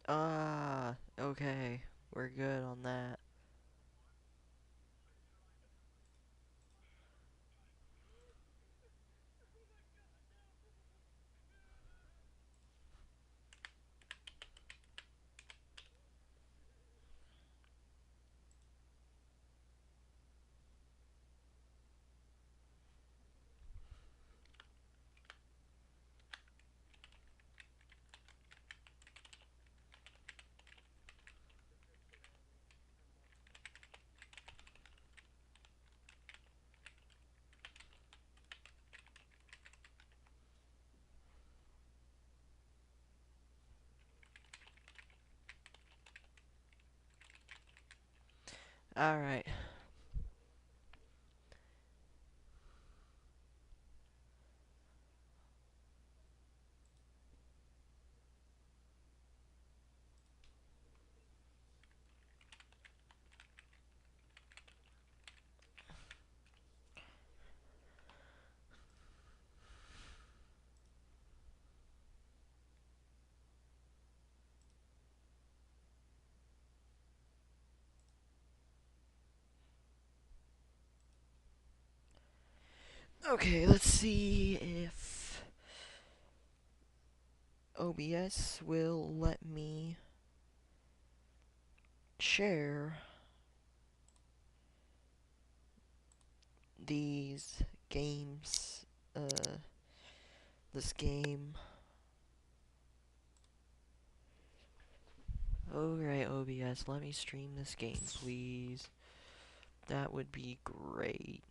Okay. We're good on that. Alright. Okay, let's see if OBS will let me share these games, this game. Alright, OBS, let me stream this game, please. That would be great.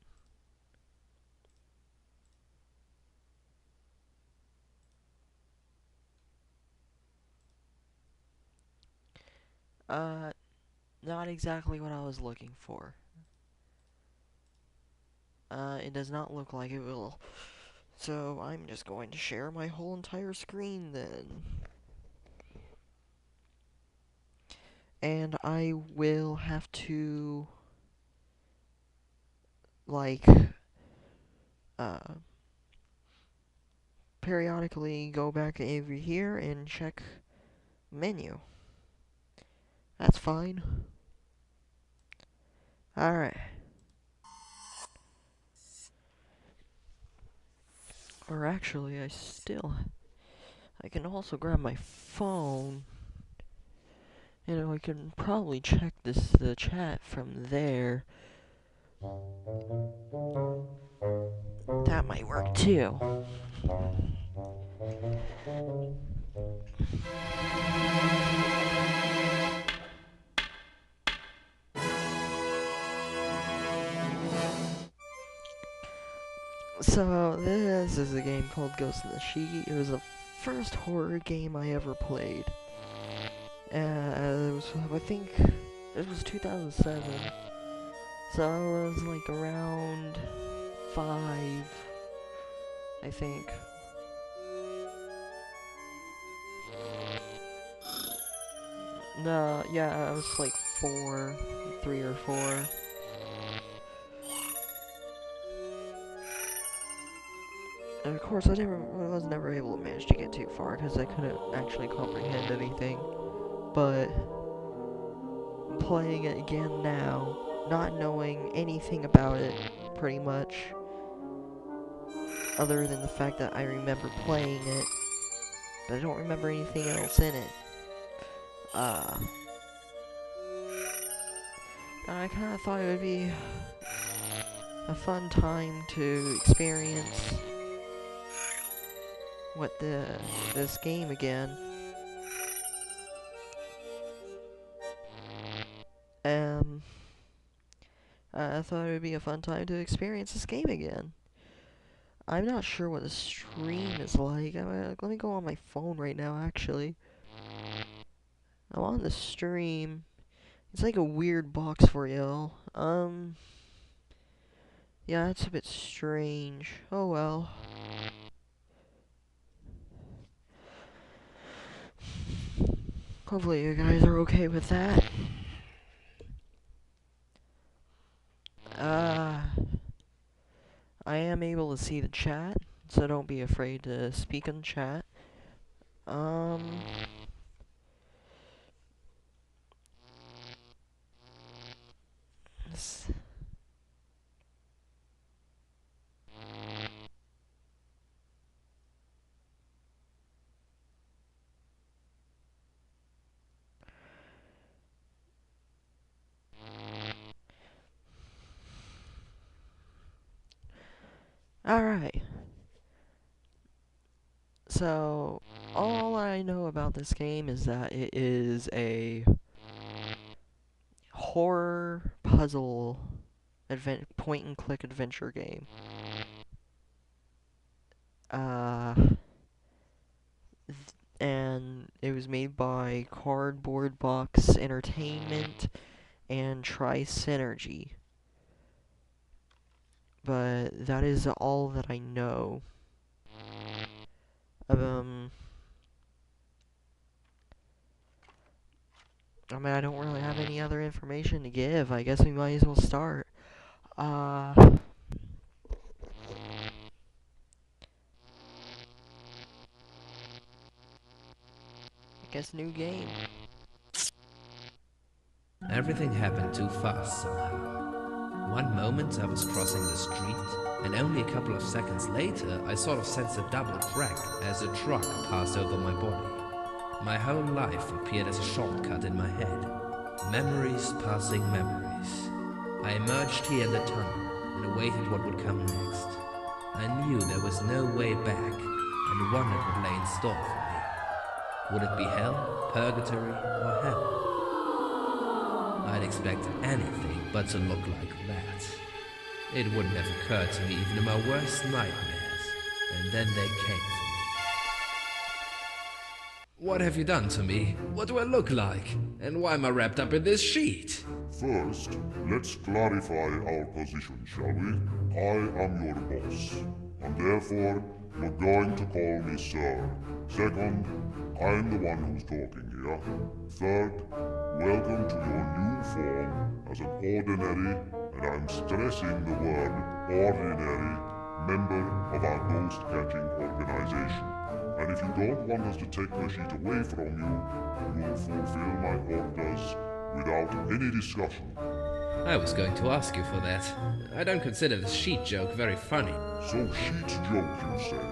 Uh, Not exactly what I was looking for. It does not look like it will. So I'm just going to share my whole entire screen then. And I will have to, like, uh, periodically go back over here and check menu. That's fine. Alright. Or actually, I can also grab my phone. And I can probably check the chat from there. That might work too. So, this is a game called Ghost in the Sheet. It was the first horror game I ever played. I think, it was 2007. So I was like around 5, I think. No, yeah, I was like 4, 3 or 4. And of course, I was never able to manage to get too far because I couldn't actually comprehend anything. But playing it again now, not knowing anything about it, pretty much, other than the fact that I remember playing it, but I don't remember anything else in it. Uh, I kind of thought it would be a fun time to experience what this game again. Um, I thought it would be a fun time to experience this game again. I'm not sure what the stream is like. Let me go on my phone right now, actually. I'm on the stream. It's like a weird box for y'all. Yeah, that's a bit strange. Oh well. Hopefully you guys are okay with that. Uh, I am able to see the chat, so don't be afraid to speak in chat. Um, guess. Alright. So, all I know about this game is that it is a horror puzzle point and click adventure game. And it was made by Cardboard Box Entertainment and Tri-Synergy. But that is all that I know. I mean, I don't really have any other information to give. I guess we might as well start. I guess new game. Everything happened too fast somehow. One moment I was crossing the street, and only a couple of seconds later I sort of sensed a double crack as a truck passed over my body. My whole life appeared as a shortcut in my head. Memories passing memories. I emerged here in the tunnel and awaited what would come next. I knew there was no way back and wondered what lay in store for me. Would it be hell, purgatory, or heaven? I'd expect anything but to look like that. It wouldn't have occurred to me even in my worst nightmares, and then they came for me. What have you done to me? What do I look like? And why am I wrapped up in this sheet? First, let's clarify our position, shall we? I am your boss, and therefore, you're going to call me sir. Second, I'm the one who's talking here. Third, welcome to your new form as an ordinary, and I'm stressing the word ordinary, member of our ghost-catching organization. And if you don't want us to take the sheet away from you, you'll fulfill my orders without any discussion. I was going to ask you for that. I don't consider the sheet joke very funny. So sheet joke, you say?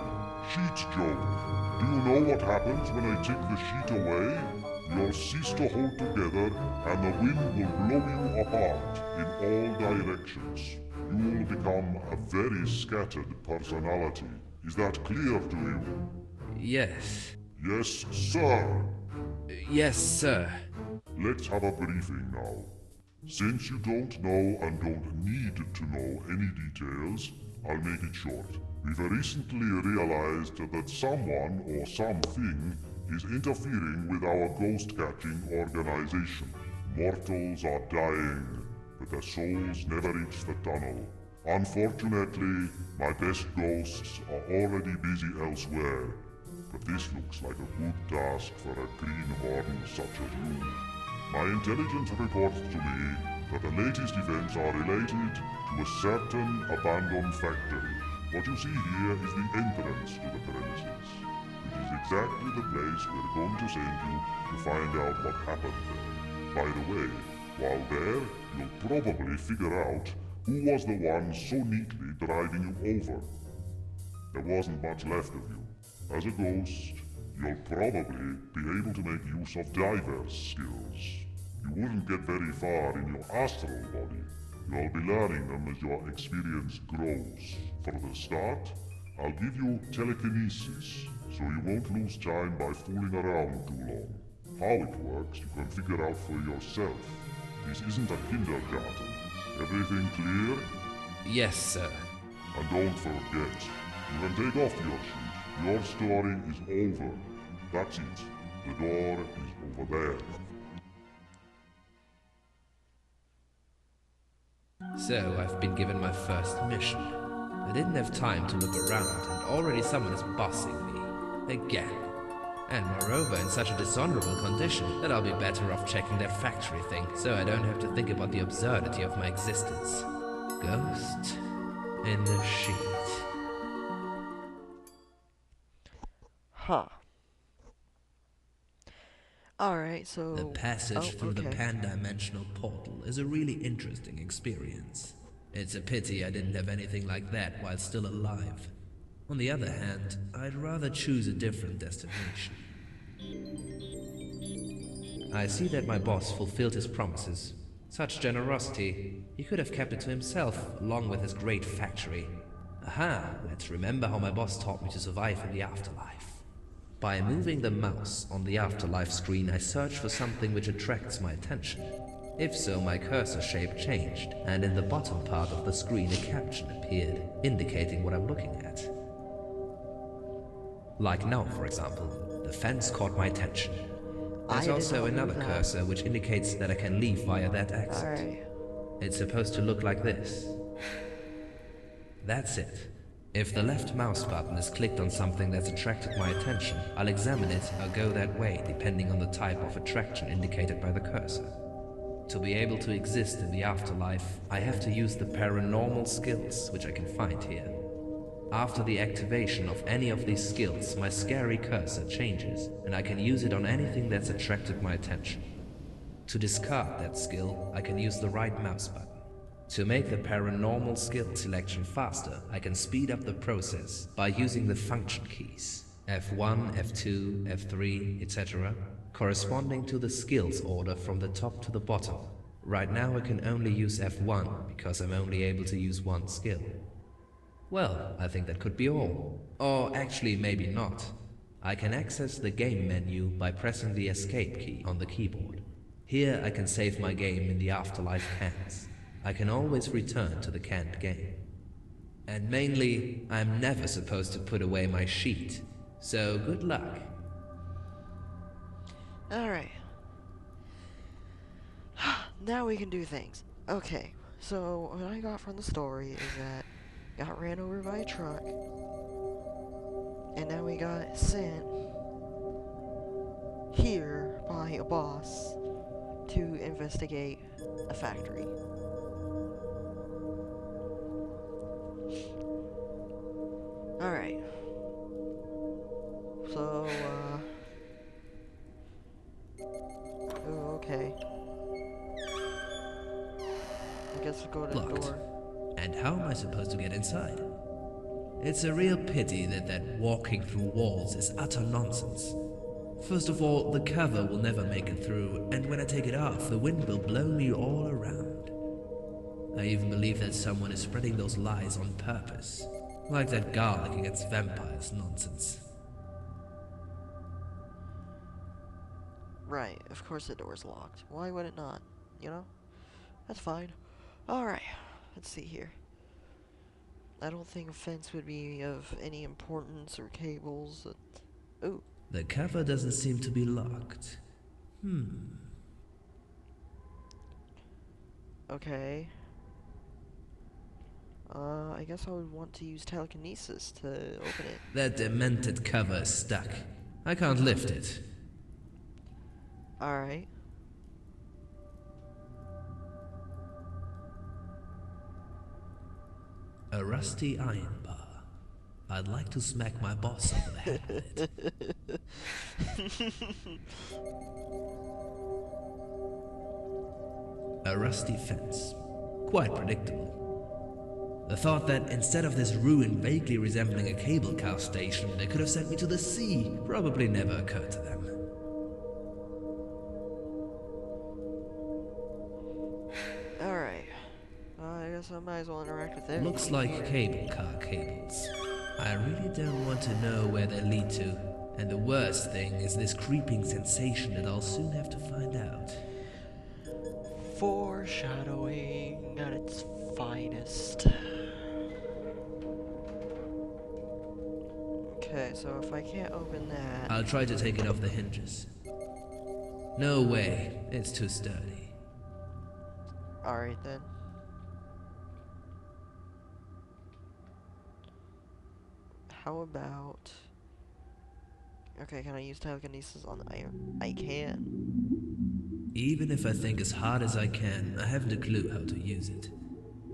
Sheet joke. Do you know what happens when I take the sheet away? You'll cease to hold together, and the wind will blow you apart in all directions. You'll become a very scattered personality. Is that clear to you? Yes. Yes, sir. Yes, sir. Let's have a briefing now. Since you don't know and don't need to know any details, I'll make it short. We've recently realized that someone or something is interfering with our ghost-catching organization. Mortals are dying, but their souls never reach the tunnel. Unfortunately, my best ghosts are already busy elsewhere, but this looks like a good task for a greenhorn such as you. My intelligence reports to me that the latest events are related to a certain abandoned factory. What you see here is the entrance to the premises, which is exactly the place we're going to send you to find out what happened there. By the way, while there, you'll probably figure out who was the one so neatly driving you over. There wasn't much left of you. As a ghost, you'll probably be able to make use of diverse skills. You wouldn't get very far in your astral body. You'll be learning them as your experience grows. For the start, I'll give you telekinesis, so you won't lose time by fooling around too long. How it works, you can figure out for yourself. This isn't a kindergarten. Everything clear? Yes, sir. And don't forget, you can take off your sheet. Your story is over. That's it. The door is over there. So I've been given my first mission. I didn't have time to look around, and already someone is bossing me. Again. And moreover, in such a dishonorable condition that I'll be better off checking that factory thing, so I don't have to think about the absurdity of my existence. Ghost in the sheet. Huh. Alright, The so... passage Oh, through the okay. pan-dimensional portal is a really interesting experience. It's a pity I didn't have anything like that while still alive. On the other hand, I'd rather choose a different destination. I see that my boss fulfilled his promises. Such generosity, he could have kept it to himself, along with his great factory. Aha, let's remember how my boss taught me to survive in the afterlife. By moving the mouse on the afterlife screen, I search for something which attracts my attention. If so, my cursor shape changed, and in the bottom part of the screen a caption appeared, indicating what I'm looking at. Like now, for example, the fence caught my attention. There's I did also not another move that. cursor which indicates that I can leave via that exit. Alright. It's supposed to look like this. That's it. If the left mouse button is clicked on something that's attracted my attention, I'll examine it or go that way depending on the type of attraction indicated by the cursor. To be able to exist in the afterlife, I have to use the paranormal skills which I can find here. After the activation of any of these skills, my scary cursor changes and I can use it on anything that's attracted my attention. To discard that skill, I can use the right mouse button. To make the paranormal skill selection faster, I can speed up the process by using the function keys F1, F2, F3, etc., corresponding to the skills order from the top to the bottom. Right now I can only use F1 because I'm only able to use one skill. Well, I think that could be all. Or actually maybe not. I can access the game menu by pressing the escape key on the keyboard. Here I can save my game in the afterlife cans. I can always return to the canned game. And mainly, I'm never supposed to put away my sheet. So good luck. Alright. Now we can do things. Okay, so what I got from the story is that got ran over by a truck, and now we got sent here by a boss to investigate a factory. Alright. So, oh, okay. I guess we'll go to the Locked. door. And how am I supposed to get inside? It's a real pity that walking through walls is utter nonsense. First of all, the cover will never make it through, and when I take it off, the wind will blow me all around. I even believe that someone is spreading those lies on purpose. Like that garlic against vampires nonsense. Right, of course the door's locked. Why would it not? You know? That's fine. Alright, let's see here. I don't think a fence would be of any importance or cables. Ooh. The cover doesn't seem to be locked. Okay. I guess I would want to use telekinesis to open it. That demented cover is stuck. I can't lift it. Alright. A rusty iron bar. I'd like to smack my boss over the head with it. A rusty fence. Quite predictable. The thought that instead of this ruin vaguely resembling a cable car station, they could have sent me to the sea probably never occurred to them. Alright. I guess I might as well interact with everything. Looks like cable car cables. I really don't want to know where they lead to. And the worst thing is this creeping sensation that I'll soon have to find out. Foreshadowing at its finest. Okay, so if I can't open that... I'll try to take it off the hinges. No way, it's too sturdy. Alright then. How about... Okay, can I use telekinesis on the iron? I can. Even if I think as hard as I can, I haven't a clue how to use it.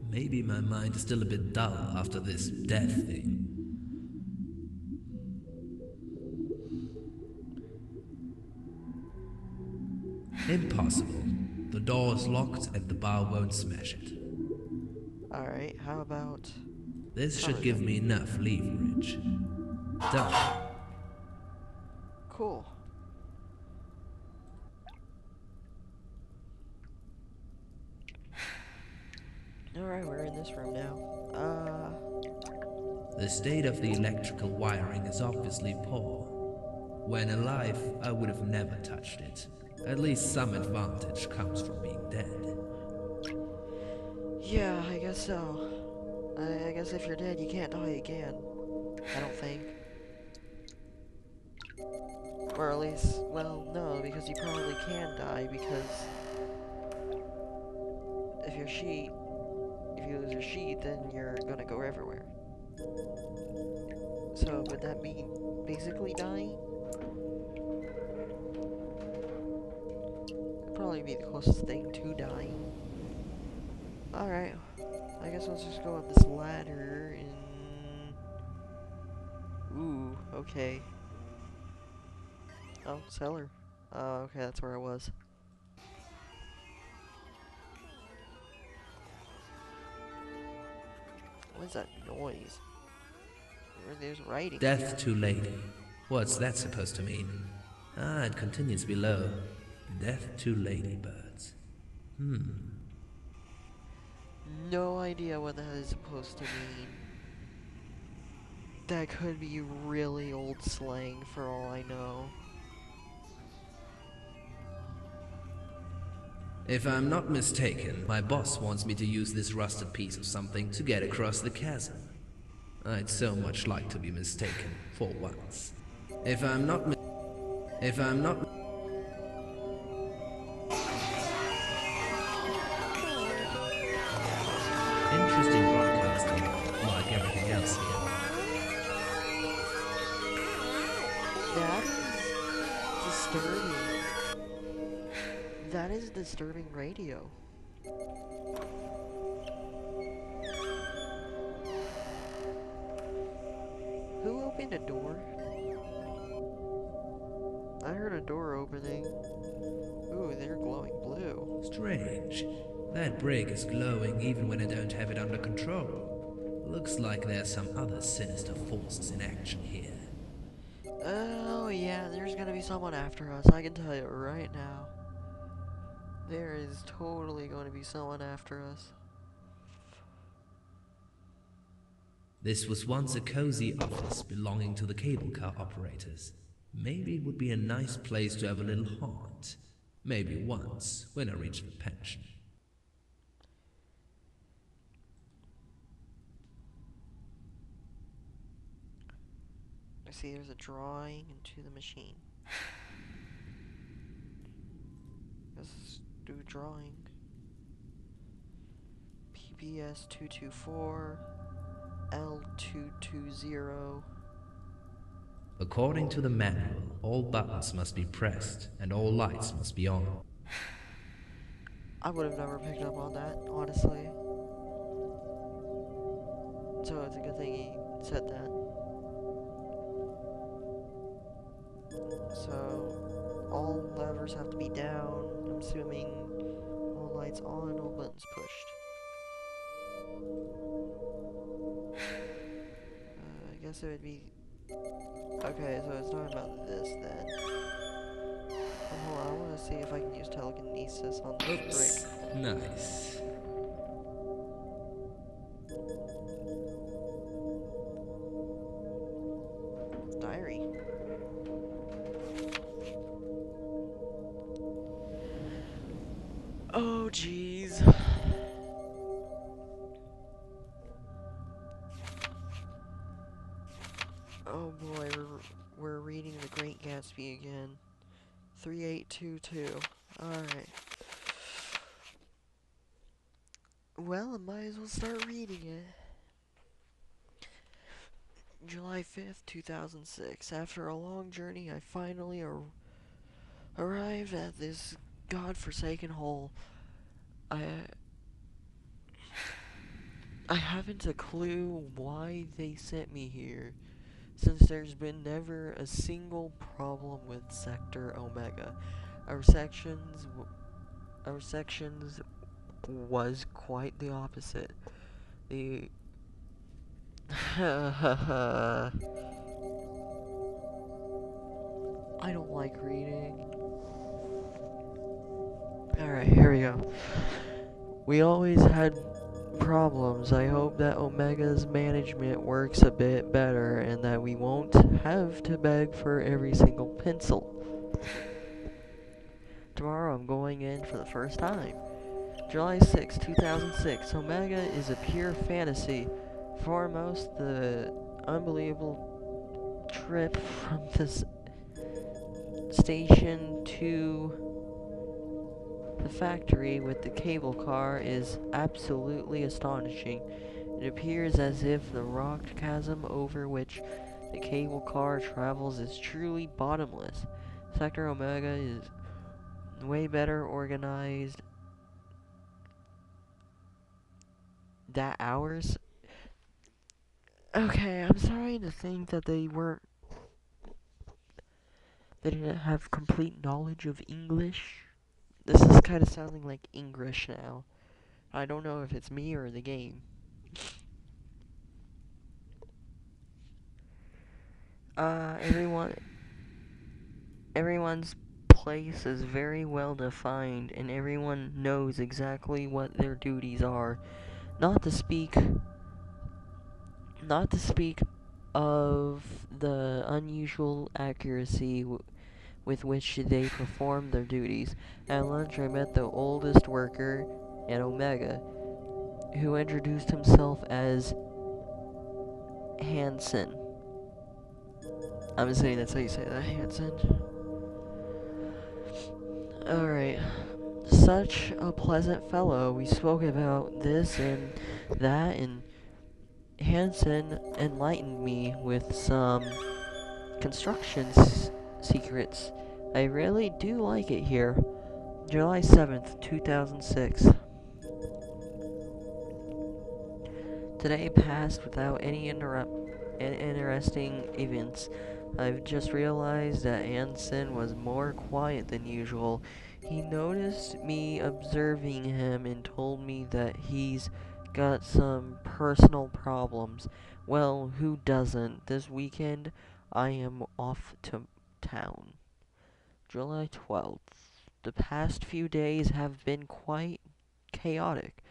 Maybe my mind is still a bit dull after this death thing. Impossible. The door is locked and the bar won't smash it. Alright, how about... This should give me enough leverage. Done. Cool. Alright, we're in this room now. The state of the electrical wiring is obviously poor. When alive, I would have never touched it. At least some advantage comes from being dead. Yeah, I guess so. I guess if you're dead, you can't die again. I don't think. Or at least, well, no, because you probably can die, because if you lose your sheet, then you're gonna go everywhere. So, would that mean basically dying? It'd probably be the closest thing to dying. Alright, I guess let's just go up this ladder and... Ooh, okay. Oh, cellar. Oh, okay, that's where I was. What is that noise? There's writing. Death to lady. What's that supposed to mean? Ah, it continues below. Death to ladybirds. No idea what that is supposed to mean. That could be really old slang for all I know. If I'm not mistaken, my boss wants me to use this rusted piece of something to get across the chasm. I'd so much like to be mistaken, for once. If I'm not interesting broadcasting, like everything else here. That's disturbing. That is disturbing radio. Who opened a door? I heard a door opening. Ooh, they're glowing blue. Strange. That brick is glowing even when I don't have it under control. Looks like there's some other sinister forces in action here. Oh yeah, there's gonna be someone after us, I can tell you right now. There is totally going to be someone after us. This was once a cozy office belonging to the cable car operators. Maybe it would be a nice place to have a little haunt. Maybe once, when I reach the pension. I see there's a drawing into the machine. Let's do drawing. PBS 224 L220. According to the manual, all buttons must be pressed and all lights must be on. I would have never picked up on that, honestly. So it's a good thing he said that. So, all levers have to be down. I'm assuming all lights on, all buttons pushed. I guess it would be... Okay, so it's talking about this then. Hold on, I want to see if I can use telekinesis on this brick. Nice. Diary. Oh, jeez. Oh boy, we're reading The Great Gatsby again. 3822. Alright. Well, I might as well start reading it. July 5th, 2006. After a long journey, I finally arrived at this godforsaken hole. I haven't a clue why they sent me here, since there's been never a single problem with Sector Omega. Our sections, our sections was quite the opposite. The I don't like reading. Alright, here we go. We always had problems. I hope that Omega's management works a bit better and that we won't have to beg for every single pencil. Tomorrow I'm going in for the first time. July 6, 2006. Omega is a pure fantasy. Foremost, the unbelievable trip from this station to the factory with the cable car is absolutely astonishing. It appears as if the rock chasm over which the cable car travels is truly bottomless. Sector Omega is way better organized than ours. Okay, I'm sorry to think that they didn't have complete knowledge of English. This is kind of sounding like English now. I don't know if it's me or the game. Everyone's place is very well defined, and everyone knows exactly what their duties are. Not to speak, not to speak of the unusual accuracy with which they perform their duties. At lunch, I met the oldest worker at Omega, who introduced himself as Hansen. I'm assuming that's how you say that, Hansen. Alright. Such a pleasant fellow. We spoke about this and that, and Hansen enlightened me with some construction secrets. I really do like it here. July 7th, 2006. Today passed without any interesting events. I've just realized that Hansen was more quiet than usual. He noticed me observing him and told me that he's got some personal problems. Well, who doesn't? This weekend I am off to town. July 12th. The past few days have been quite chaotic.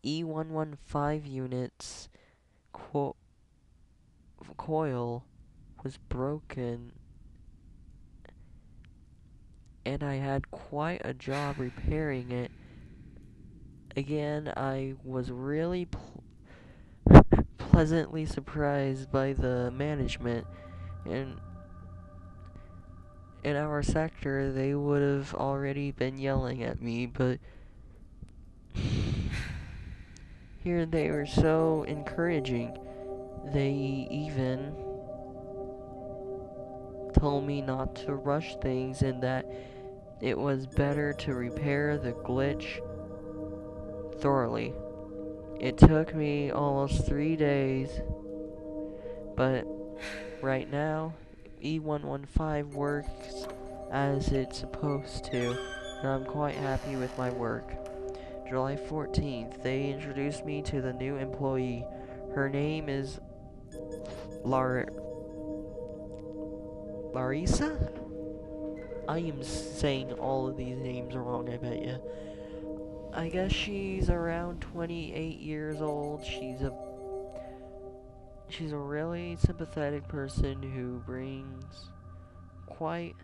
E115 units coil was broken, and I had quite a job repairing it. Again, I was really pleasantly surprised by the management. And in our sector, they would have already been yelling at me, but here they were so encouraging. They even told me not to rush things and that it was better to repair the glitch thoroughly. It took me almost 3 days, but right now, E115 works as it's supposed to, and I'm quite happy with my work. July 14th, they introduced me to the new employee. Her name is Larissa? I am saying all of these names wrong, I bet ya. I guess she's around 28 years old. She's a really sympathetic person who brings quite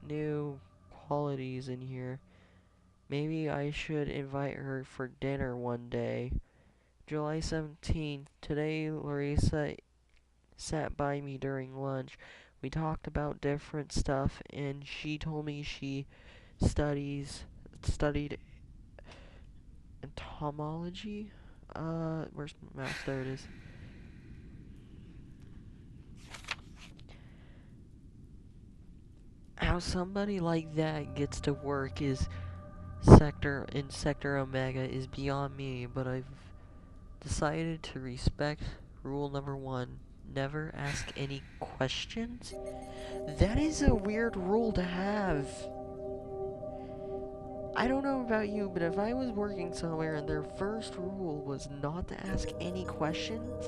new qualities in here. Maybe I should invite her for dinner one day. July 17th. Today, Larissa sat by me during lunch. We talked about different stuff, and she told me she studied entomology. Where's my mouse? There it is. How somebody like that gets to work in Sector Omega is beyond me, but I've decided to respect rule number 1. Never ask any questions? That is a weird rule to have. I don't know about you, but if I was working somewhere and their first rule was not to ask any questions,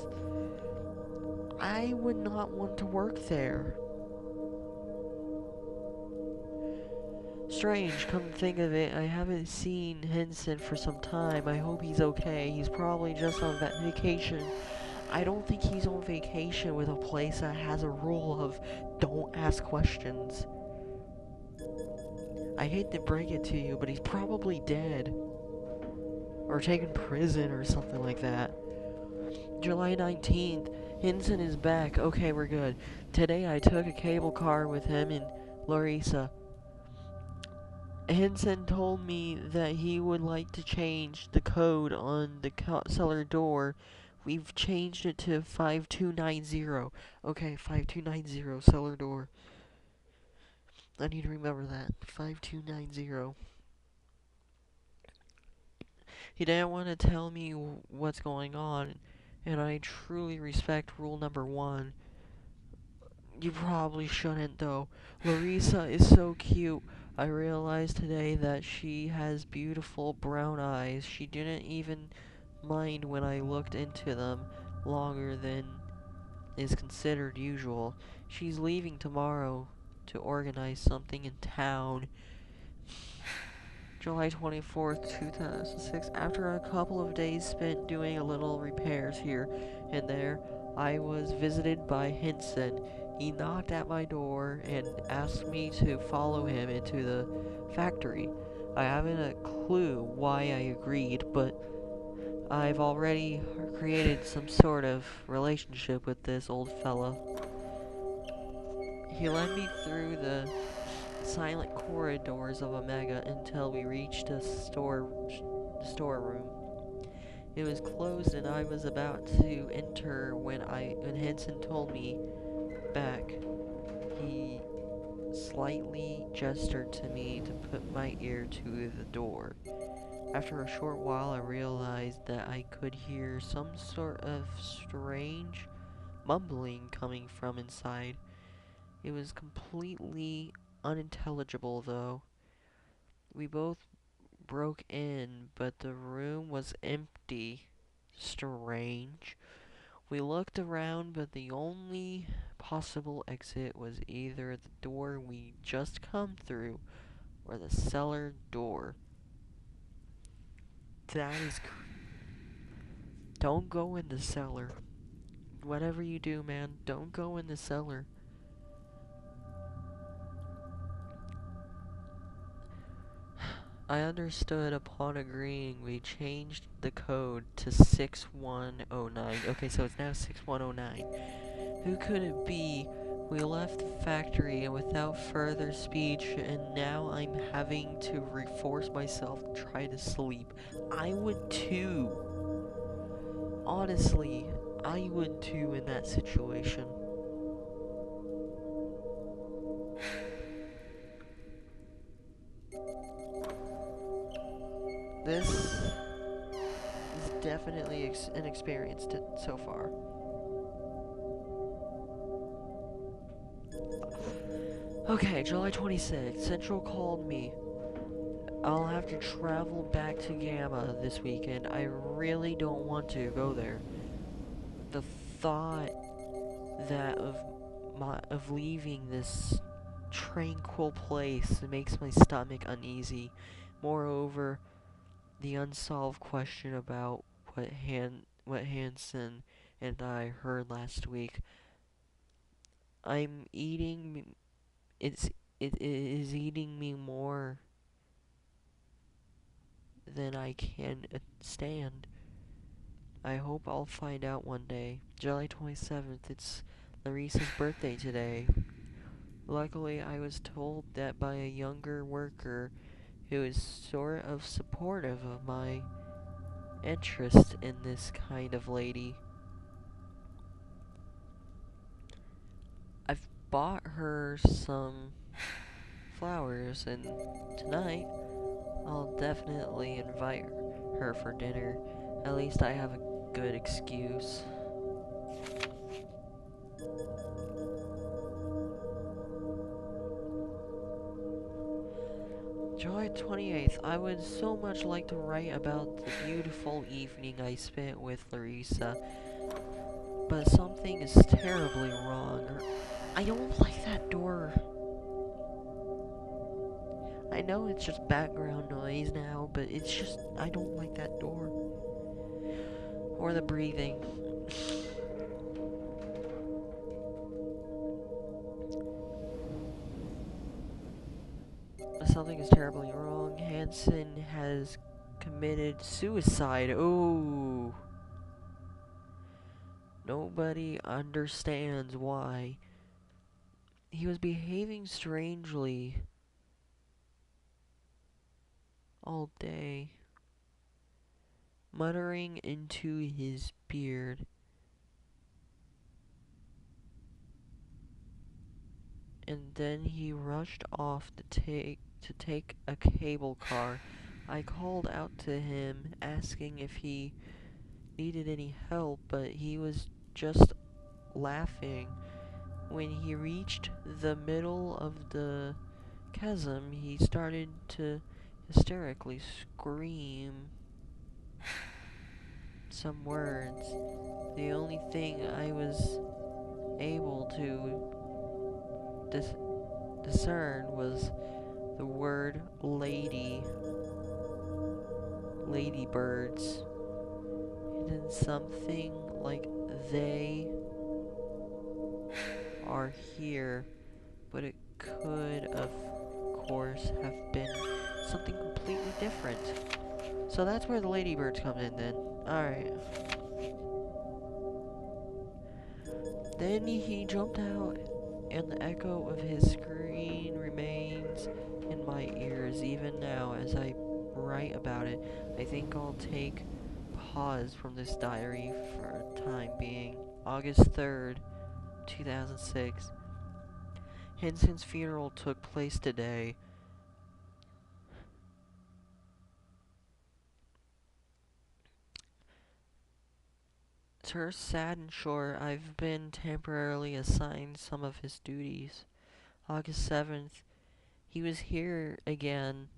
I would not want to work there. Strange, come to think of it, I haven't seen Henson for some time. I hope he's okay. He's probably just on vacation. I don't think he's on vacation with a place that has a rule of don't ask questions. I hate to break it to you, but he's probably dead. Or taken prison or something like that. July 19th, Henson is back. Okay, we're good. Today I took a cable car with him and Larissa. Henson told me that he would like to change the code on the cellar door. We've changed it to 5290. Okay, 5290 cellar door. I need to remember that. 5290. He didn't want to tell me what's going on, and I truly respect rule number 1. You probably shouldn't, though. Larissa is so cute. I realized today that she has beautiful brown eyes. She didn't even mind when I looked into them longer than is considered usual. She's leaving tomorrow to organize something in town. July 24th, 2006. After a couple of days spent doing a little repairs here and there, I was visited by Henson. He knocked at my door and asked me to follow him into the factory. I haven't a clue why I agreed, but I've already created some sort of relationship with this old fella. He led me through the silent corridors of Omega until we reached a storeroom. It was closed and I was about to enter when Henson told me back. He slightly gestured to me to put my ear to the door. After a short while, I realized that I could hear some sort of strange mumbling coming from inside. It was completely unintelligible, though. We both broke in, but the room was empty. Strange. We looked around, but the only possible exit was either the door we just come through or the cellar door. That is Don't go in the cellar. Whatever you do, man, don't go in the cellar. I understood upon agreeing we changed the code to 6109. Okay, so it's now 6109. Who could it be? We left the factory and without further speech, and now I'm having to reforce myself to try to sleep. I would too. Honestly, I would too in that situation. This is definitely an experience so far. Okay, July 26th. Central called me. I'll have to travel back to Gamma this weekend. I really don't want to go there. The thought that of leaving this tranquil place makes my stomach uneasy. Moreover, the unsolved question about what Hanson and I heard last week. It is eating me more than I can stand. I hope I'll find out one day. July 27th, it's Larissa's birthday today. Luckily, I was told that by a younger worker who is sort of supportive of my interest in this kind of lady. I've bought her some flowers, and tonight I'll definitely invite her for dinner. At least I have a good excuse. 28th. I would so much like to write about the beautiful evening I spent with Larissa, but something is terribly wrong. I don't like that door. I know it's just background noise now, but it's just, I don't like that door. Or the breathing. Something is terribly wrong. Hansen has committed suicide. Oh. Nobody understands why. He was behaving strangely all day, muttering into his beard. And then he rushed off to take a cable car. I called out to him, asking if he needed any help, but he was just laughing. When he reached the middle of the chasm, he started to hysterically scream some words. The only thing I was able to discern was the word lady. Ladybirds. And then something like they are here, but it could, of course, have been something completely different. So that's where the ladybirds come in then. Alright. Then he jumped out, and the echo of his scream remains in my ears even now as I write about it. I think I'll take pause from this diary for a time being. August 3rd, 2006. Henson's funeral took place today. To sad and short, I've been temporarily assigned some of his duties. August 7th, he was here again.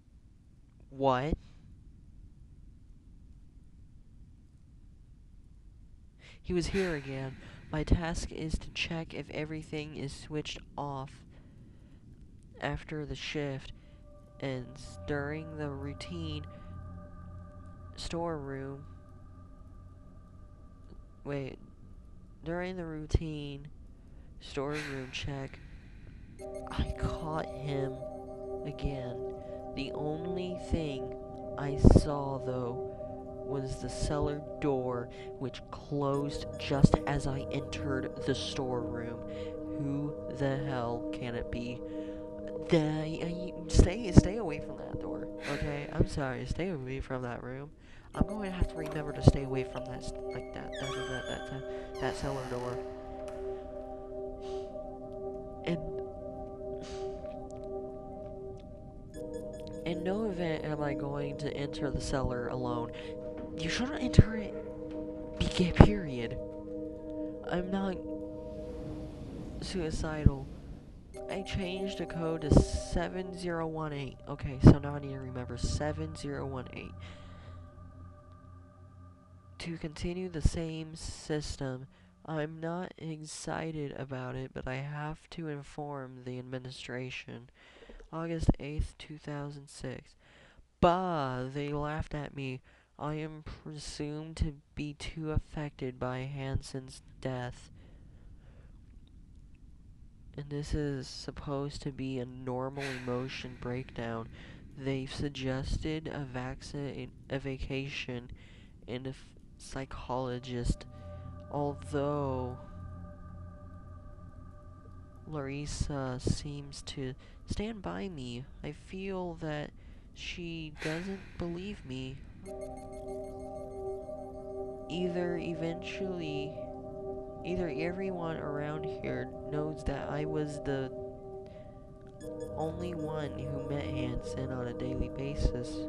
What? He was here again. My task is to check if everything is switched off after the shift ends. During the routine storeroom check, I caught him again. The only thing I saw, though, was the cellar door, which closed just as I entered the storeroom. Who the hell can it be? Stay away from that door, okay? I'm sorry, stay away from that room. I'm going to have to remember to stay away from that cellar door. And in no event am I going to enter the cellar alone. You shouldn't enter it, period. I'm not suicidal. I changed the code to 7018. Okay, so now I need to remember 7018. To continue the same system. I'm not excited about it, but I have to inform the administration. August 8th, 2006. Bah, they laughed at me. I am presumed to be too affected by Hansen's death. And this is supposed to be a normal emotion breakdown. They've suggested a vacation and a psychologist, although Larissa seems to stand by me. I feel that she doesn't believe me. Either everyone around here knows that I was the only one who met Hansen on a daily basis.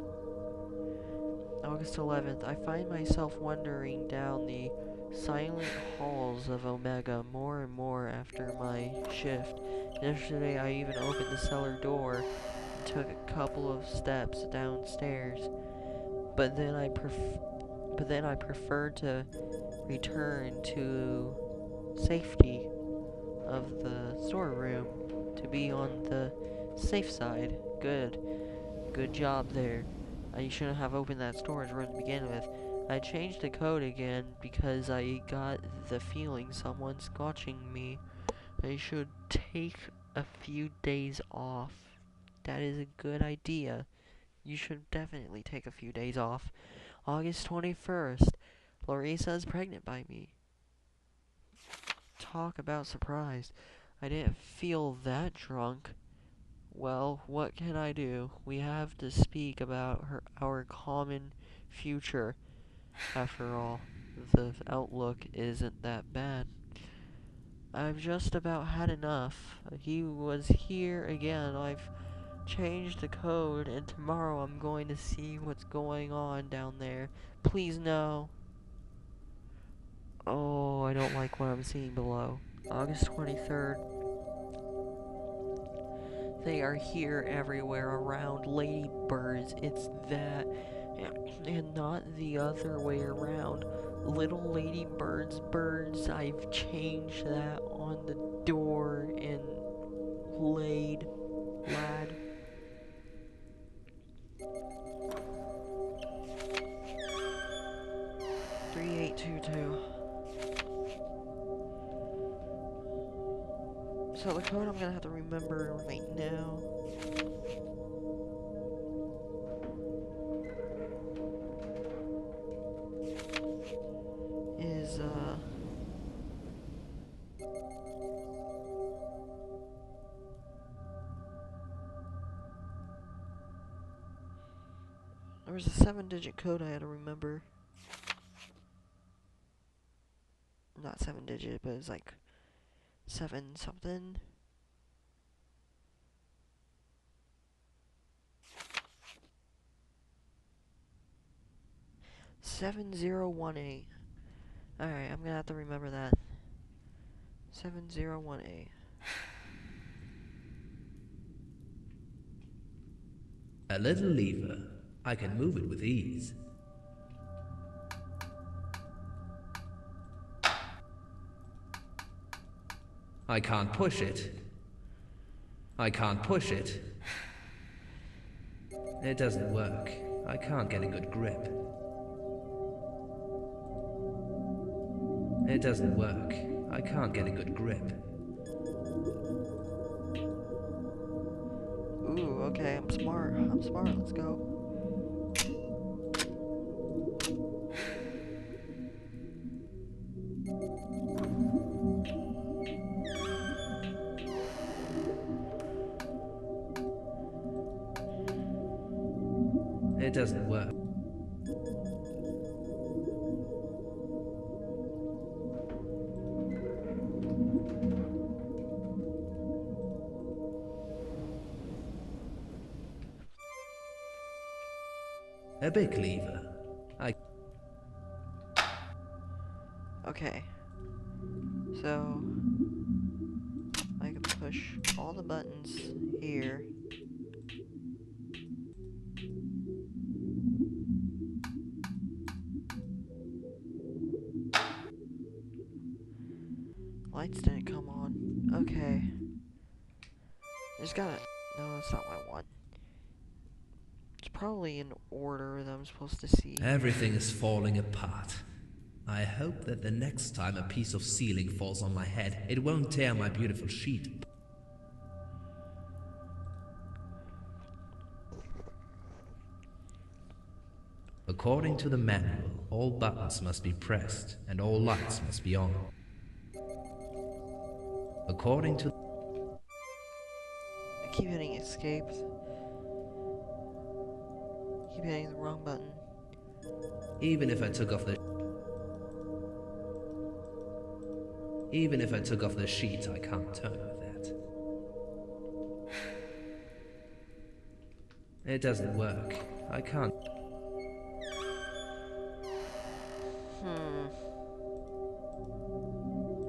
August 11th, I find myself wandering down the silent halls of Omega more and more after my shift. Yesterday I even opened the cellar door, took a couple of steps downstairs, but then I preferred to return to safety of the storeroom to be on the safe side. Good job there. I shouldn't have opened that storage room to begin with. I changed the code again because I got the feeling someone's watching me. I should take a few days off. That is a good idea. You should definitely take a few days off. August 21st. Larissa's pregnant by me. Talk about surprised. I didn't feel that drunk. Well, what can I do? We have to speak about our common future. After all, the outlook isn't that bad. I've just about had enough. He was here again. I've changed the code, and tomorrow I'm going to see what's going on down there. Please no. Oh, I don't like what I'm seeing below. August 23rd. They are here everywhere around ladybirds. It's that, and not the other way around. Little ladybirds, birds. I've changed that on the door in lad. 3822. So the code I'm gonna have to remember right now is there was a 7-digit code I had to remember. Not 7-digit, but it was like 7 something. $7018. Alright, I'm gonna have to remember that. 7018. A little lever. I can move it with ease. I can't push it. I can't push it. It doesn't work. I can't get a good grip. It doesn't work. I can't get a good grip. Ooh, okay, I'm smart. Let's go. It doesn't work. A big lever. Okay. So I can push all the buttons here. Lights didn't come on. Okay. Just gotta... No, that's not what I want. It's probably in order that I'm supposed to see. Everything is falling apart. I hope that the next time a piece of ceiling falls on my head, it won't tear my beautiful sheet. According to the manual, all buttons must be pressed and all lights must be on. According to... I keep hitting escape. Keep hitting the wrong button. Even if I took off the sheet, I can't turn with that. It doesn't work. I can't.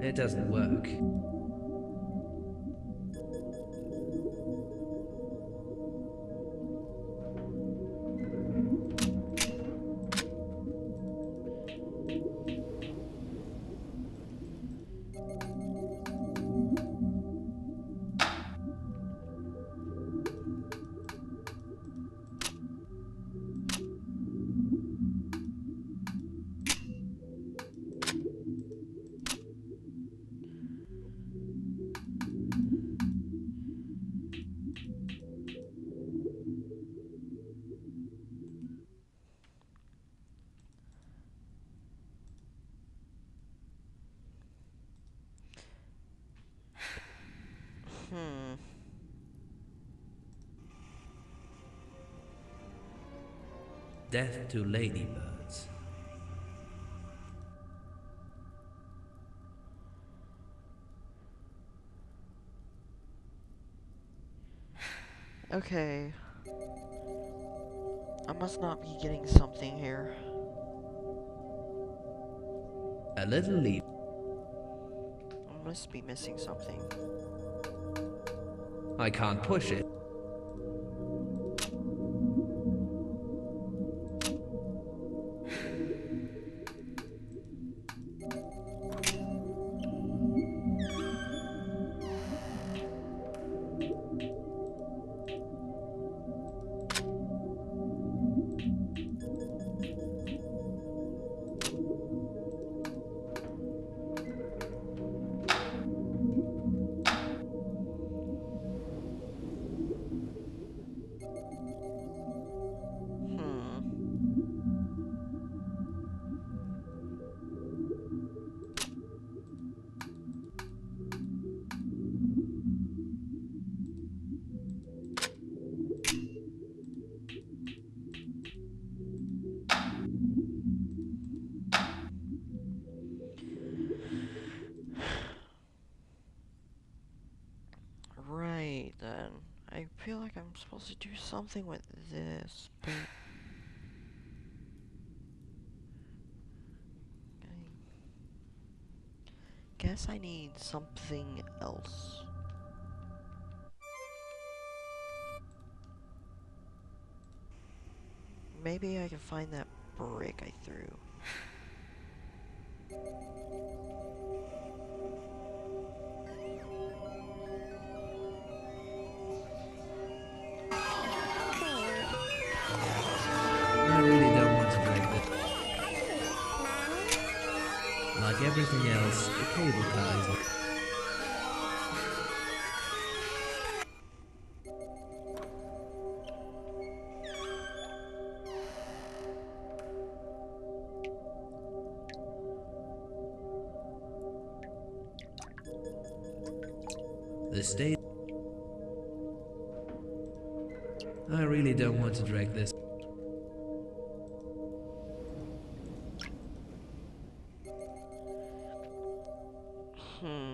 It doesn't work. Death to ladybirds. Okay. I must not be getting something here. A little leaf. I must be missing something. I can't push it. Hmm. Right, then. I feel like I'm supposed to do something with this, but... I guess I need something else. Maybe I can find that brick I threw. I really don't want to break this. Like everything else, the cable car is... The state... I really don't want to drag this. Hmm.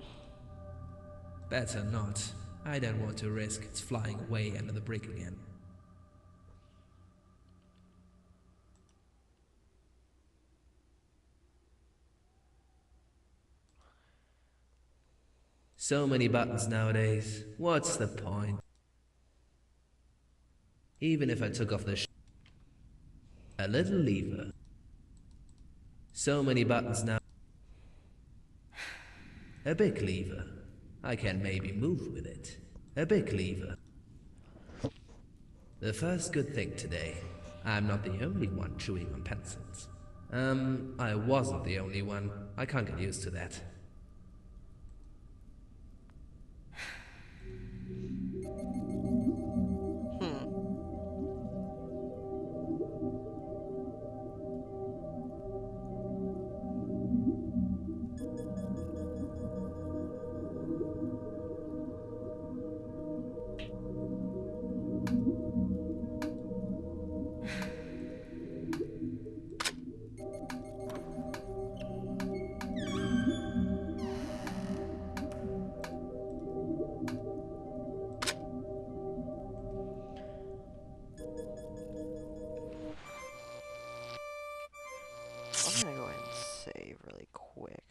Better not. I don't want to risk its flying away under the brick again. So many buttons nowadays. What's the point? Even if I took off the a little lever. So many buttons now. A big lever. I can maybe move with it. A big lever. The first good thing today. I'm not the only one chewing on pencils. I wasn't the only one. I can't get used to that. Hmm. I'm gonna go ahead and save really quick.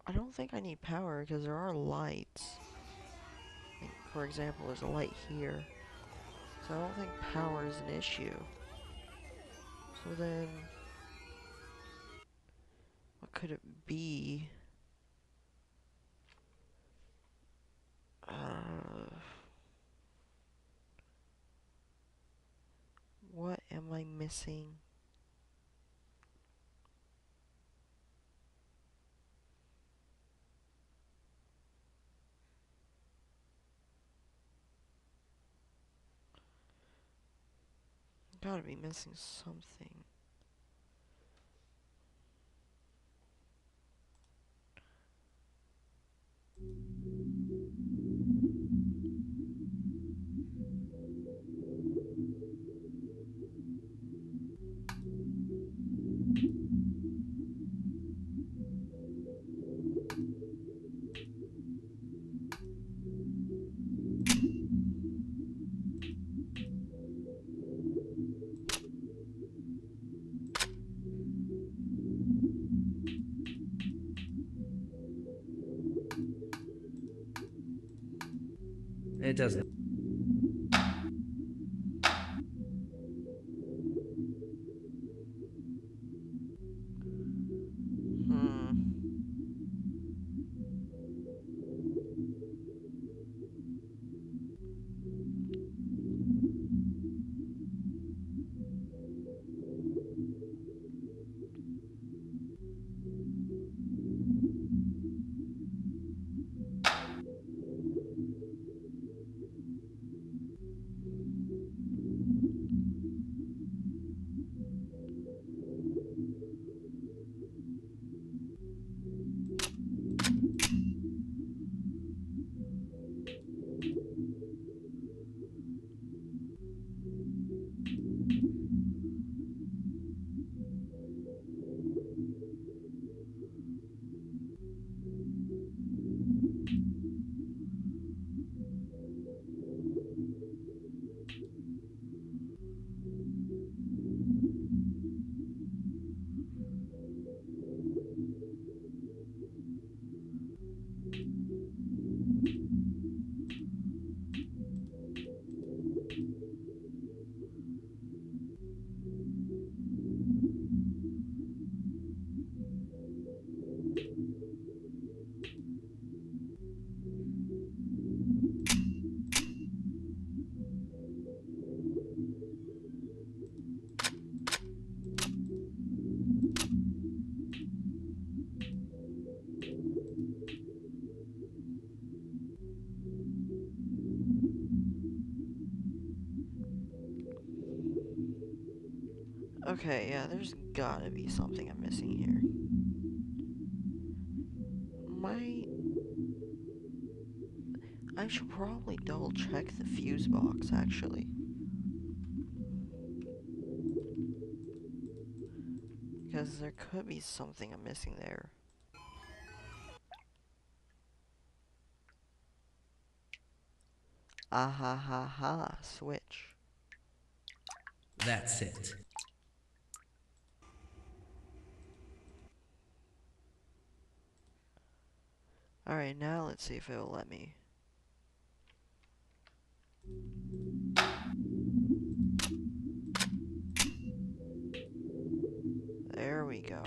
I don't think I need power because there are lights. Like, for example, there's a light here. So I don't think power is an issue. So then, what could it be? What am I missing? Gotta be missing something. It doesn't. Hmm. Okay, yeah, there's gotta be something I'm missing here. I should probably double check the fuse box, actually. Because there could be something I'm missing there. Ah ha ha ha, switch. That's it. Alright, now let's see if it'll let me. There we go.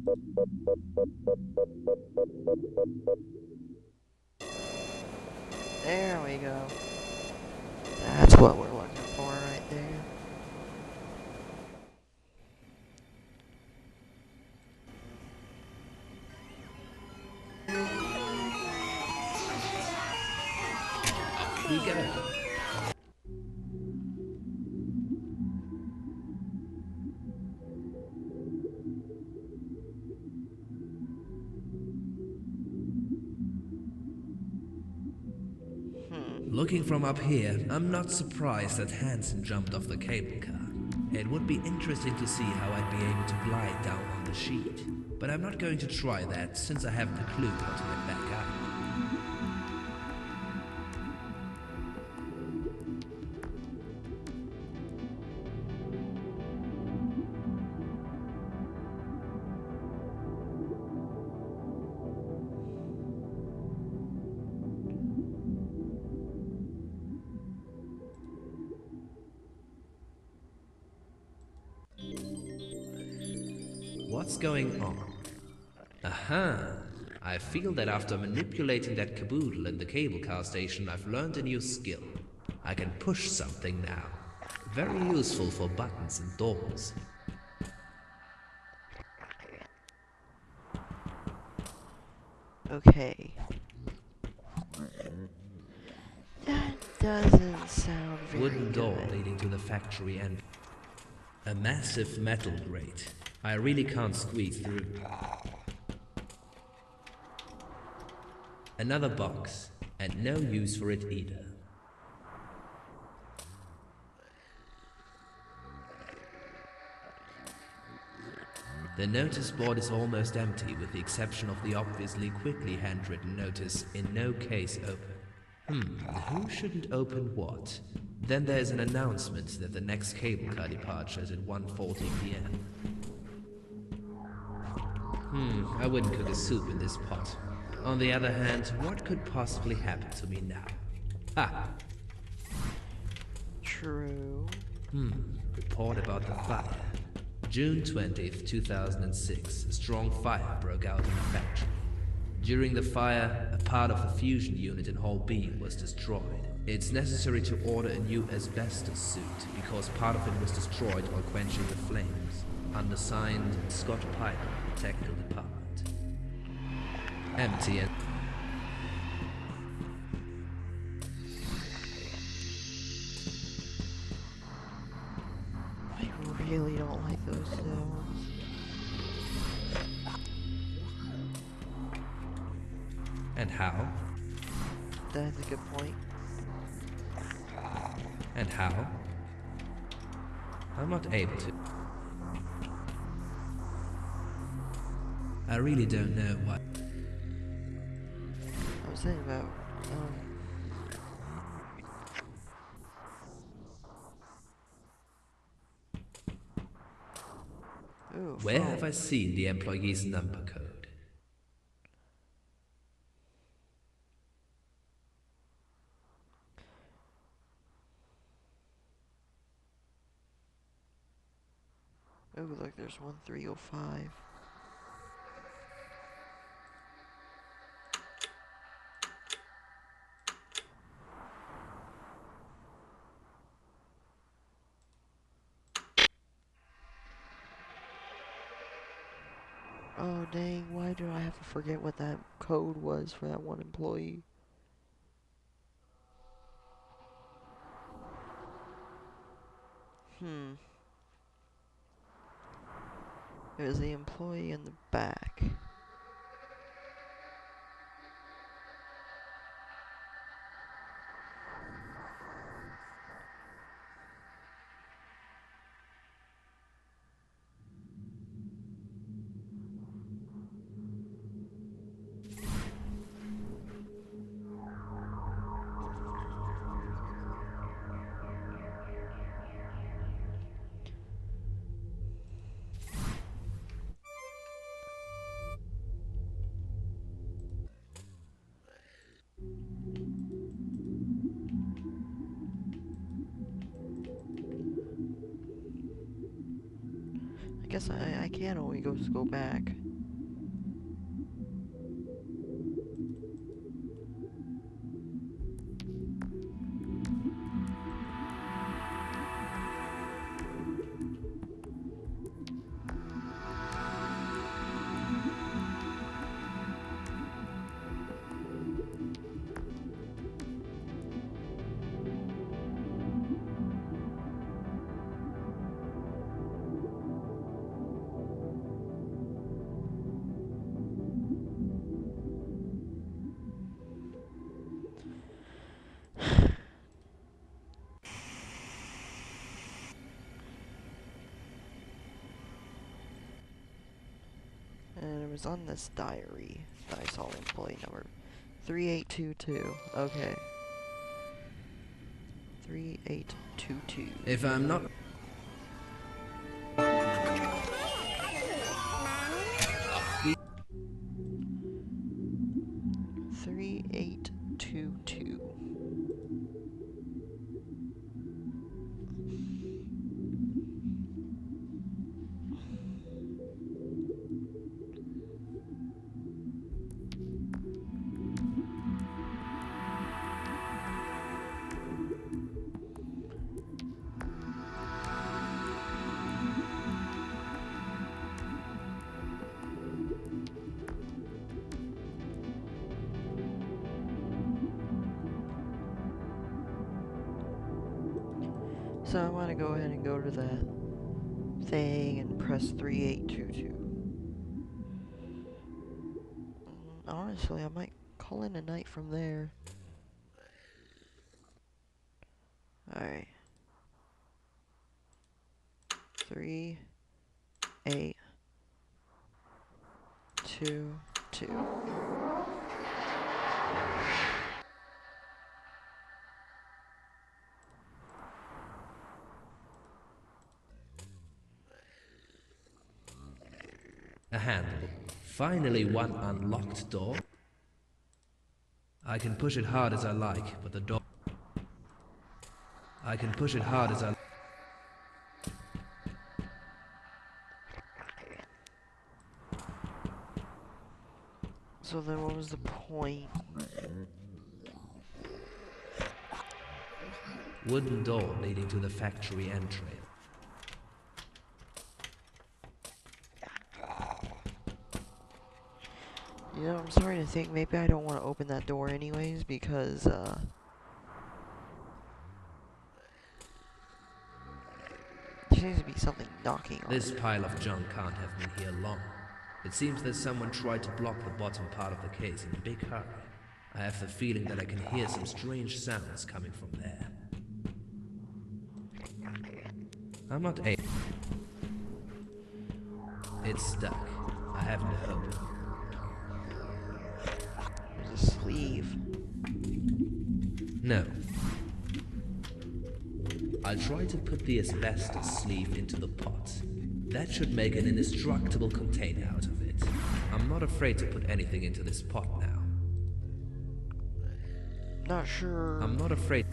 There we go. That's what we're looking for right there. Off we go. Looking from up here, I'm not surprised that Hansen jumped off the cable car. It would be interesting to see how I'd be able to glide down on the sheet. But I'm not going to try that since I haven't a clue how to get back up. What's going on? Aha! I feel that after manipulating that caboodle in the cable car station, I've learned a new skill. I can push something now. Very useful for buttons and doors. Okay. That doesn't sound very Wooden door good. leading to the factory and a massive metal grate. I really can't squeeze through. Another box, and no use for it either. The notice board is almost empty with the exception of the obviously quickly handwritten notice, in no case open. Who shouldn't open what? Then there's an announcement that the next cable car departure is at 1:40 p.m. I wouldn't cook a soup in this pot. On the other hand, what could possibly happen to me now? Ha! True. Report about the fire. June 20th, 2006, a strong fire broke out in the factory. During the fire, a part of the fusion unit in Hall B was destroyed. It's necessary to order a new asbestos suit because part of it was destroyed while quenching the flames. Undersigned, Scott Piper, Technical Department. Empty and... I really don't like those sounds. And how? That's a good point. And how? I'm not able to. I really don't know what. I was thinking about, ooh, Where phone. have I seen the employee's number code? Ooh, look, there's 1305. Oh dang, why do I have to forget what that code was for that one employee? It was the employee in the back. I guess I can't always go back. And it was on this diary that I saw employee number 3822. Okay. 3822. If I'm not... 3822. So I want to go ahead and go to that thing and press 3822. Honestly, I might call in a night from there. Alright. 3, 8, 2, 2. A handle. Finally one unlocked door. I can push it hard as I like, but the door... I can push it hard as I... So then what was the point? Wooden door leading to the factory entry. You know, I'm starting to think maybe I don't want to open that door anyways because, there seems to be something knocking on This it. pile of junk can't have been here long. It seems that someone tried to block the bottom part of the case in a big hurry. I have the feeling that I can hear some strange sounds coming from there. I'm not able... It's stuck. I haven't a hope. There's a sleeve. No. I'll try to put the asbestos sleeve into the pot. That should make an indestructible container out of it. I'm not afraid to put anything into this pot now. Not sure. I'm not afraid.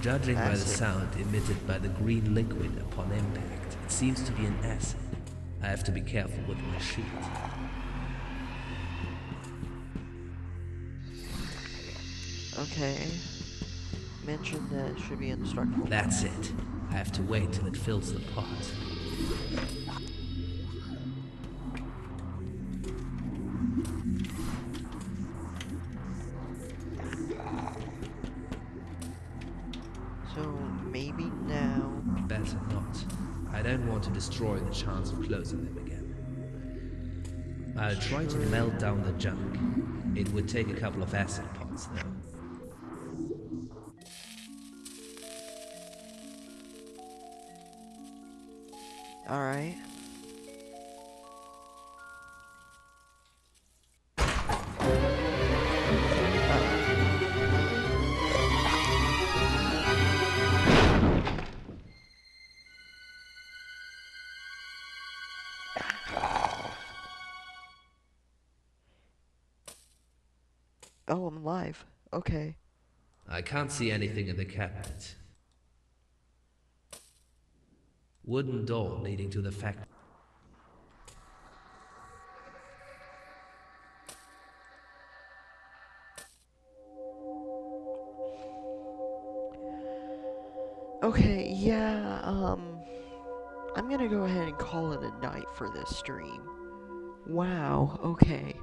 Judging by the Acid. sound emitted by the green liquid upon impact, it seems to be an acid. I have to be careful with my sheet. Okay. Mentioned that it should be indestructible. That's it. I have to wait till it fills the pot. So maybe now. Better not. I don't want to destroy the chance of closing them again. I'll try to melt down the junk. It would take a couple of acid pots, though. Alright. Oh, I'm alive. Okay. I can't see anything in the cabinet. Wooden door leading to the factory. Okay, yeah, I'm gonna go ahead and call it a night for this stream. Wow, okay.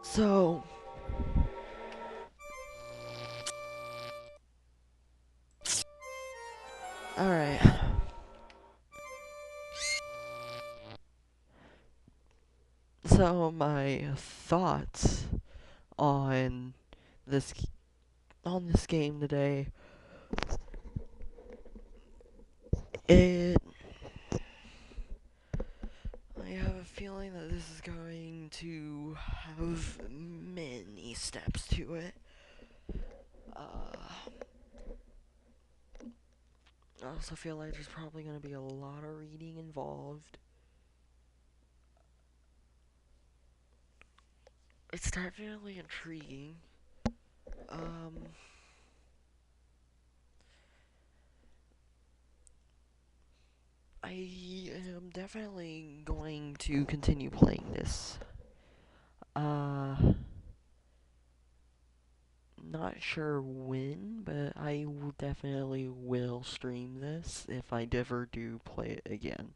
So... Alright. So, my thoughts on this on this game today. It I have a feeling that this is going to have many steps to it. I also feel like there's probably going to be a lot of reading involved. It's definitely intriguing. I am definitely going to continue playing this. Not sure when, but I definitely will stream this if I ever do play it again.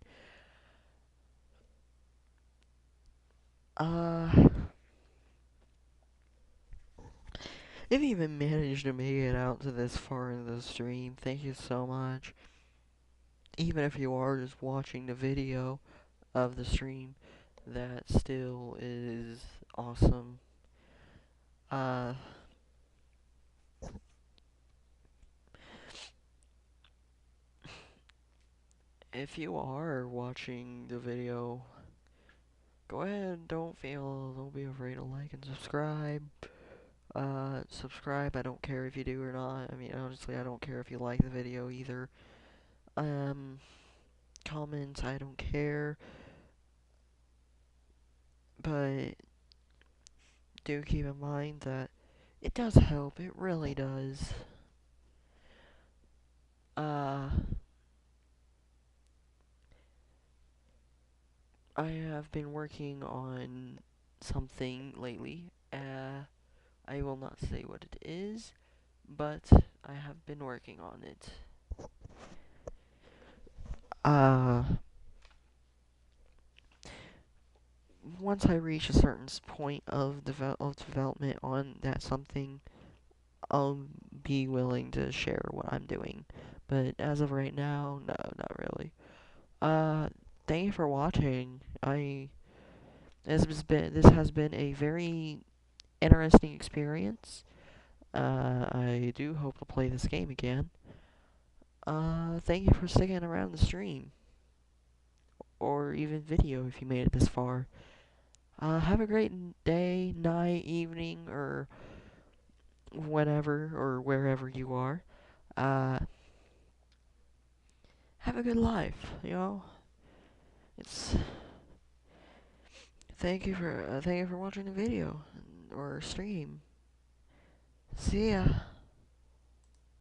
If you even managed to make it out to this far in the stream, thank you so much. Even if you are just watching the video of the stream, that still is awesome. If you are watching the video, go ahead, don't be afraid to like and subscribe. Subscribe, I don't care if you do or not. I mean, honestly, I don't care if you like the video either. Comments, I don't care. But do keep in mind that it does help, it really does. I have been working on something lately. I will not say what it is, but I have been working on it. Once I reach a certain point of development on that something, I'll be willing to share what I'm doing. But as of right now, no, not really. Thank you for watching. This has been a very interesting experience. I do hope to play this game again. Thank you for sticking around the stream. Or even video if you made it this far. Have a great day, night, evening, or whenever or wherever you are. Have a good life, you know? It's thank you for watching the video or stream. See ya.